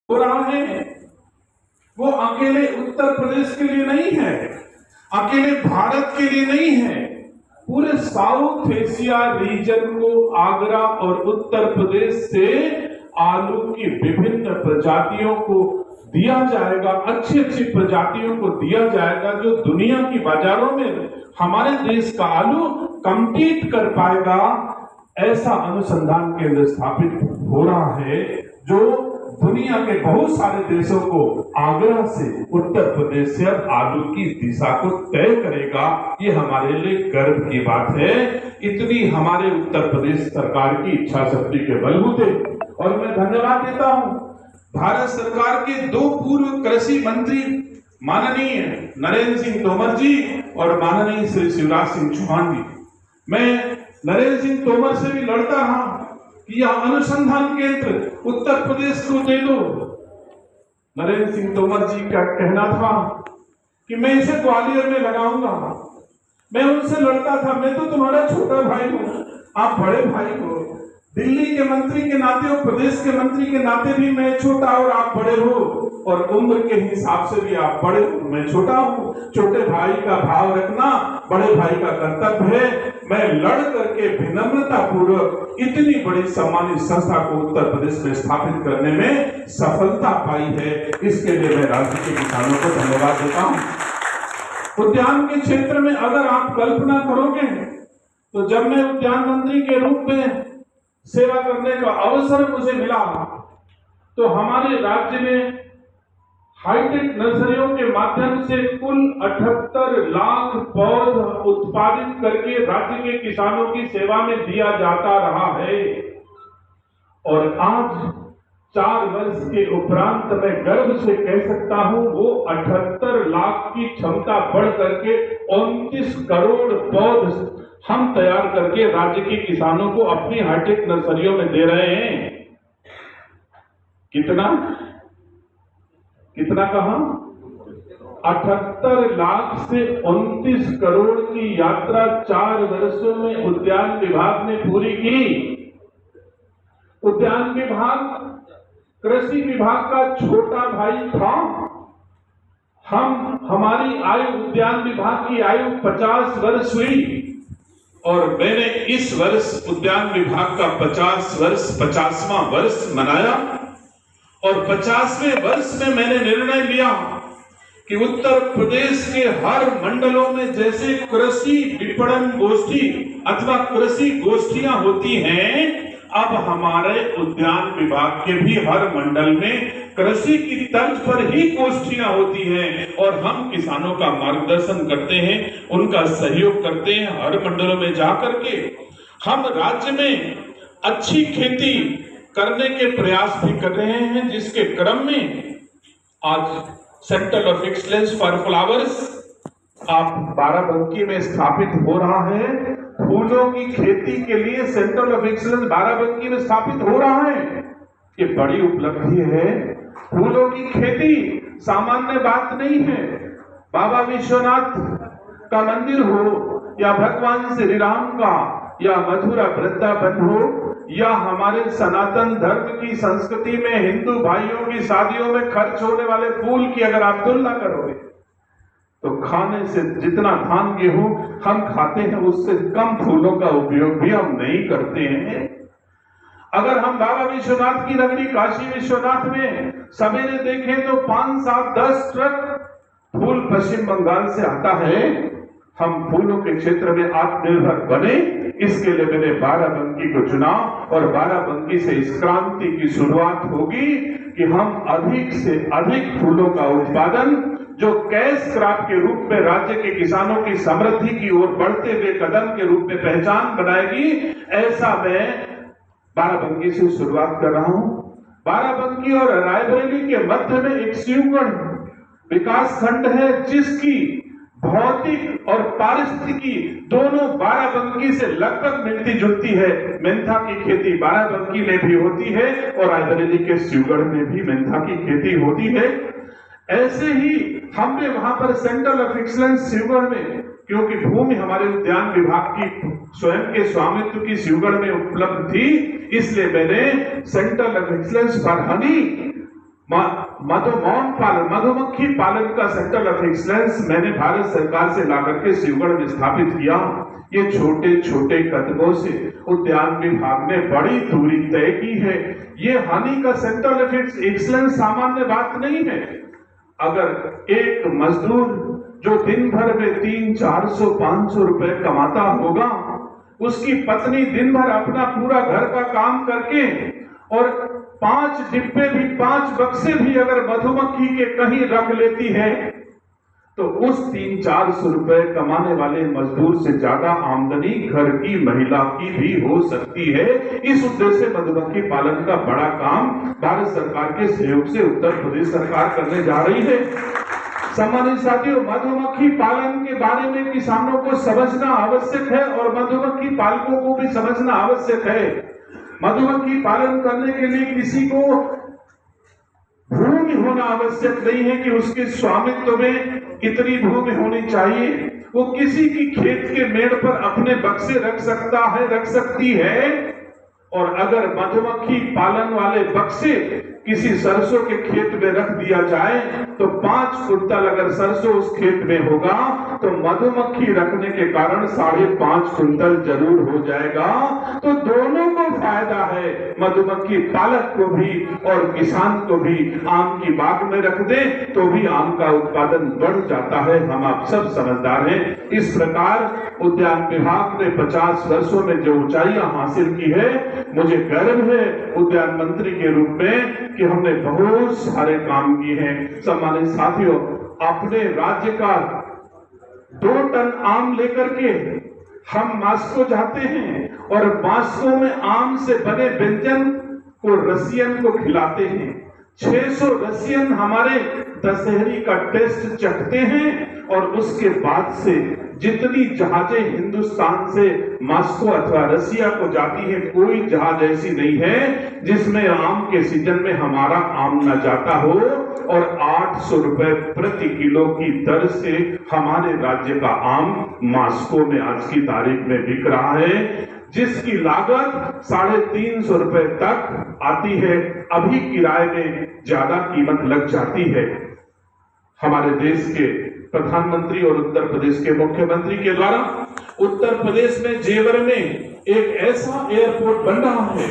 हो रहा है वो अकेले उत्तर प्रदेश के लिए नहीं है, अकेले भारत के लिए नहीं है, पूरे साउथ एशिया रीजन को आगरा और उत्तर प्रदेश से आलू की विभिन्न प्रजातियों को दिया जाएगा, अच्छी अच्छी प्रजातियों को दिया जाएगा जो दुनिया की बाजारों में हमारे देश का आलू कम्पीट कर पाएगा। ऐसा अनुसंधान केंद्र स्थापित हो रहा है जो दुनिया के बहुत सारे देशों को आगरा से उत्तर प्रदेश से आलू की दिशा को तय करेगा। ये हमारे लिए गर्व की बात है। इतनी हमारे उत्तर प्रदेश सरकार की इच्छा शक्ति के बलबूते, और मैं धन्यवाद देता हूं भारत सरकार के दो पूर्व कृषि मंत्री माननीय नरेंद्र सिंह तोमर जी और माननीय श्री शिवराज सिंह चौहान जी। मैं नरेंद्र सिंह तोमर से भी लड़ता रहा कि यह अनुसंधान केंद्र उत्तर प्रदेश को दे दो। नरेंद्र सिंह तोमर जी का कहना था कि मैं इसे ग्वालियर में लगाऊंगा। मैं उनसे लड़ता था, मैं तो तुम्हारा छोटा भाई हूं, आप बड़े भाई हो। दिल्ली के मंत्री के नाते और प्रदेश के मंत्री के नाते भी मैं छोटा और आप बड़े हो, और उम्र के हिसाब से भी आप बड़े हो, मैं छोटा हूं। छोटे भाई का भाव रखना बड़े भाई का कर्तव्य है। मैं लड़ करके विनम्रता पूर्वक इतनी बड़ी सम्मानित संस्था को उत्तर प्रदेश में स्थापित करने में सफलता पाई है। इसके लिए मैं राज्य के किसानों को धन्यवाद देता हूं। उद्यान के क्षेत्र में अगर आप कल्पना करोगे तो जब मैं उद्यान मंत्री के रूप में सेवा करने का अवसर मुझे मिला तो हमारे राज्य में हाईटेक नर्सरियों के माध्यम से कुल 78 लाख पौध उत्पादित करके राज्य के किसानों की सेवा में दिया जाता रहा है। और आज 4 वर्ष के उपरांत मैं गर्व से कह सकता हूं वो 78 लाख की क्षमता बढ़ करके 29 करोड़ पौध हम तैयार करके राज्य के किसानों को अपनी हाईटेक नर्सरियों में दे रहे हैं। कितना कहा? 78 लाख से 29 करोड़ की यात्रा 4 वर्षों में उद्यान विभाग ने पूरी की। उद्यान विभाग कृषि विभाग का छोटा भाई था। हमारी आयु, उद्यान विभाग की आयु 50 वर्ष हुई और मैंने इस वर्ष उद्यान विभाग का 50वां वर्ष मनाया। और 50वें वर्ष में मैंने निर्णय लिया कि उत्तर प्रदेश के हर मंडलों में जैसे कृषि विपणन गोष्ठी अथवा कृषि गोष्ठियां होती हैं, अब हमारे उद्यान विभाग के भी हर मंडल में कृषि की तर्ज पर ही गोष्ठियां होती हैं और हम किसानों का मार्गदर्शन करते हैं, उनका सहयोग करते हैं। हर मंडलों में जाकर के हम राज्य में अच्छी खेती करने के प्रयास भी कर रहे हैं, जिसके क्रम में आज centre of excellence for flowers आप बाराबंकी में स्थापित हो रहा है। फूलों की खेती के लिए सेंटर ऑफ एक्सीलेंस बाराबंकी में स्थापित हो रहा है। ये बड़ी उपलब्धि है। फूलों की खेती सामान्य बात नहीं है। बाबा विश्वनाथ का मंदिर हो या भगवान श्री राम का या मथुरा वृंदावन हो या हमारे सनातन धर्म की संस्कृति में हिंदू भाइयों की शादियों में खर्च होने वाले फूल की अगर आप तुलना करोगे तो खाने से जितना धान गेहूं हम खाते हैं उससे कम फूलों का उपयोग भी हम नहीं करते हैं। अगर हम बाबा विश्वनाथ की नगरी काशी विश्वनाथ में सवेरे देखें तो 5, 7, 10 ट्रक फूल पश्चिम बंगाल से आता है। हम फूलों के क्षेत्र में आत्मनिर्भर बने, इसके लिए मैंने बाराबंकी को चुना और बाराबंकी से इस क्रांति की शुरुआत होगी कि हम अधिक से अधिक फूलों का उत्पादन जो कैश क्रॉप के रूप में राज्य के किसानों की समृद्धि की ओर बढ़ते हुए कदम के रूप में पहचान बनाएगी, ऐसा मैं बाराबंकी से शुरुआत कर रहा हूं। बाराबंकी और रायबरेली के मध्य में एक शिवगढ़ विकास खंड है जिसकी भौतिक और पारिस्थितिकी दोनों बाराबंकी से लगभग मिलती जुलती है। मेंथा की खेती बाराबंकी में भी होती है और रायबरेली के शिवगढ़ में भी मेंथा की खेती होती है। ऐसे ही हमने वहां पर सेंटर ऑफ एक्सीलेंस शिवगढ़ में, क्योंकि भूमि हमारे उद्यान विभाग की स्वयं के स्वामित्व की शिवगढ़ में उपलब्ध थी, इसलिए मैंने centre of excellence for Honey मधुमक्खी पालन का सेंटर ऑफ एक्सीलेंस मैंने भारत सरकार से लाकर के शिवगढ़ में स्थापित किया। ये छोटे छोटे कदमों से उद्यान विभाग ने बड़ी दूरी तय की है। ये हनी का सेंटर ऑफ एक्सीलेंस सामान्य बात नहीं है। अगर एक मजदूर जो दिन भर में 300-400 रुपए कमाता होगा, उसकी पत्नी दिन भर अपना पूरा घर का काम करके और 5 डिब्बे भी 5 बक्से भी अगर मधुमक्खी के कहीं रख लेती है, तो उस 300-400 रुपए कमाने वाले मजदूर से ज्यादा आमदनी घर की महिला की भी हो सकती है। इस उद्देश्य से मधुमक्खी पालन का बड़ा काम भारत सरकार के सहयोग से उत्तर प्रदेश सरकार करने जा रही है। सम्मानित साथियों, मधुमक्खी पालन के बारे में किसानों को समझना आवश्यक है और मधुमक्खी पालकों को भी समझना आवश्यक है। मधुमक्खी पालन करने के लिए किसी को भूमि होना आवश्यक नहीं है कि उसके स्वामित्व में इतनी भूमि होनी चाहिए। वो किसी की खेत के मेड़ पर अपने बक्से रख सकता है, रख सकती है। और अगर मधुमक्खी पालन वाले बक्से किसी सरसों के खेत में रख दिया जाए तो 5 कुंटल अगर सरसों उस खेत में होगा तो मधुमक्खी रखने के कारण 5.5 कुंटल जरूर हो जाएगा। तो दोनों को फायदा है, मधुमक्खी पालक को भी और किसान को भी। आम की बाग में रख दे तो भी आम का उत्पादन बढ़ जाता है, हम आप सब समझदार हैं। इस प्रकार उद्यान विभाग ने 50 वर्षों में जो ऊंचाइयां हासिल की है, मुझे गर्व है उद्यान मंत्री के रूप में कि हमने बहुत सारे काम किए हैं। सम्मानित साथियों, अपने राज्य का 2 टन आम लेकर के हम मास्को जाते हैं और मास्को में आम से बने व्यंजन को रसियन को खिलाते हैं। 600 रसियन हमारे दशहरी का टेस्ट चखते हैं और उसके बाद से जितनी जहाजें हिंदुस्तान से मास्को अथवा रसिया को जाती है, कोई जहाज ऐसी नहीं है जिसमें आम के सीजन में हमारा आम न जाता हो। और 800 रुपए प्रति किलो की दर से हमारे राज्य का आम मास्को में आज की तारीख में बिक रहा है, जिसकी लागत 350 रुपए तक आती है। अभी किराए में ज्यादा कीमत लग जाती है। हमारे देश के प्रधानमंत्री और उत्तर प्रदेश के मुख्यमंत्री के द्वारा उत्तर प्रदेश में जेवर में एक ऐसा एयरपोर्ट बन रहा है